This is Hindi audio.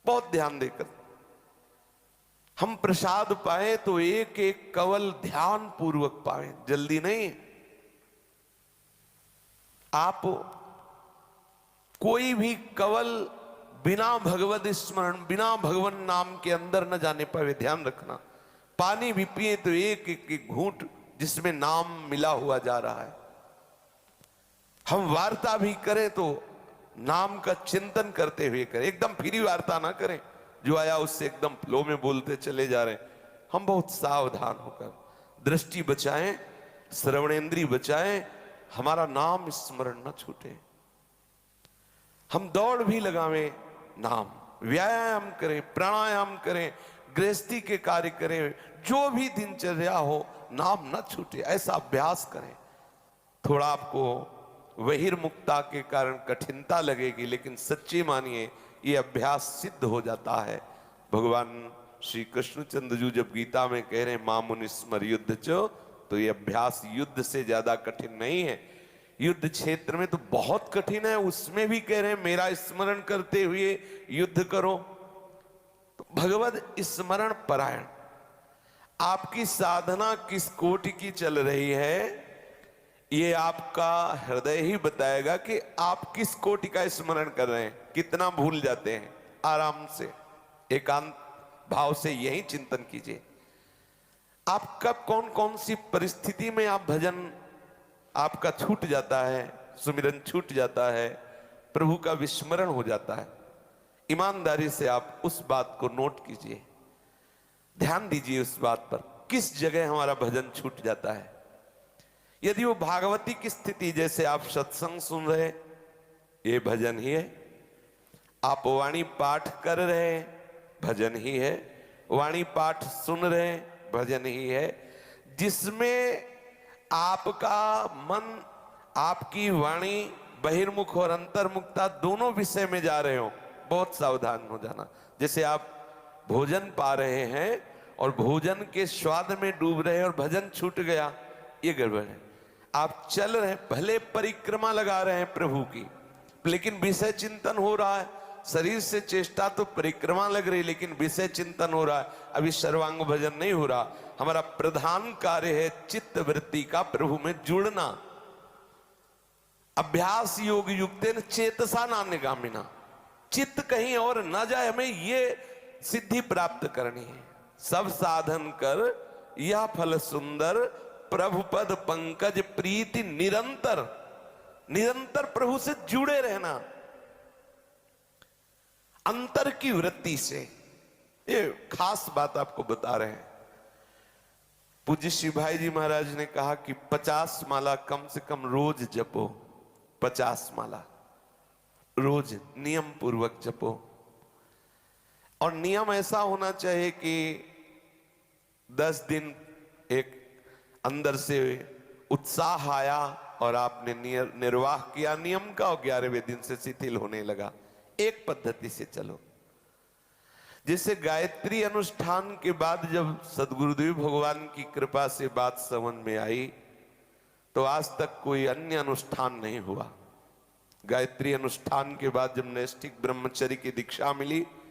बहुत ध्यान देकर। हम प्रसाद पाए तो एक एक कवल ध्यान पूर्वक पाए, जल्दी नहीं। आप कोई भी कवल बिना भगवत स्मरण, बिना भगवान नाम के अंदर न जाने पाए, ध्यान रखना। पानी भी पिए तो एक एक, एक घूंट जिसमें नाम मिला हुआ जा रहा है। हम वार्ता भी करें तो नाम का चिंतन करते हुए करें, एकदम फ्री वार्ता ना करें, जो आया उससे एकदम फ्लो में बोलते चले जा रहे हैं। हम बहुत सावधान होकर दृष्टि बचाएं, श्रवणेंद्रिय बचाएं, हमारा नाम स्मरण न छूटे। हम दौड़ भी लगावें, नाम, व्यायाम करें, प्राणायाम करें, गृहस्थी के कार्य करें, जो भी दिनचर्या हो, नाम न छूटे, ऐसा अभ्यास करें। थोड़ा आपको बहिर्मुखता के कारण कठिनता लगेगी, लेकिन सच्ची मानिए ये अभ्यास सिद्ध हो जाता है। भगवान श्री कृष्णचंद्र जी जब गीता में कह रहे हैं मामुनि स्मर युद्ध चो, तो ये अभ्यास युद्ध से ज्यादा कठिन नहीं है। युद्ध क्षेत्र में तो बहुत कठिन है, उसमें भी कह रहे हैं मेरा स्मरण करते हुए युद्ध करो। तो भगवत स्मरण परायण, आपकी साधना किस कोटि की चल रही है, ये आपका हृदय ही बताएगा कि आप किस कोटि का स्मरण कर रहे हैं, कितना भूल जाते हैं। आराम से एकांत भाव से यही चिंतन कीजिए। आप कब कौन कौन सी परिस्थिति में आप भजन आपका छूट जाता है, सुमिरन छूट जाता है, प्रभु का विस्मरण हो जाता है। ईमानदारी से आप उस बात को नोट कीजिए, ध्यान दीजिए उस बात पर, किस जगह हमारा भजन छूट जाता है। यदि वो भागवती की स्थिति, जैसे आप सत्संग सुन रहे, ये भजन ही है। आप वाणी पाठ कर रहे, भजन ही है। वाणी पाठ सुन रहे, भजन ही है। जिसमें आपका मन, आपकी वाणी बहिर्मुख और अंतर्मुखता दोनों विषय में जा रहे हो, बहुत सावधान हो जाना। जैसे आप भोजन पा रहे हैं और भोजन के स्वाद में डूब रहे हैं और भजन छूट गया, ये गड़बड़ है। आप चल रहे हैं, भले परिक्रमा लगा रहे हैं प्रभु की, लेकिन विषय चिंतन हो रहा है। शरीर से चेष्टा तो परिक्रमा लग रही, लेकिन विषय चिंतन हो रहा है, अभी सर्वांग भजन नहीं हो रहा। हमारा प्रधान कार्य है चित्त वृत्ति का प्रभु में जुड़ना। अभ्यास योग युक्तेन चेतसा नान्यगामिना, चित्त कहीं और न जाए, हमें ये सिद्धि प्राप्त करनी है। सब साधन कर यह फल सुंदर, प्रभु पद पंकज प्रीति निरंतर। निरंतर प्रभु से जुड़े रहना, अंतर की वृत्ति से। ये खास बात आपको बता रहे हैं। पूज्य श्री भाई जी महाराज ने कहा कि 50 माला कम से कम रोज जपो, 50 माला रोज नियम पूर्वक जपो। और नियम ऐसा होना चाहिए कि 10 दिन एक अंदर से उत्साह आया और आपने निर्वाह किया नियम का, और 11वें दिन से शिथिल होने लगा। एक पद्धति से चलो। जैसे गायत्री अनुष्ठान के बाद जब सदगुरुदेव भगवान की कृपा से बात समझ में आई, तो आज तक कोई अन्य अनुष्ठान नहीं हुआ। गायत्री अनुष्ठान के बाद जब नैष्ठिक ब्रह्मचर्य की दीक्षा मिली,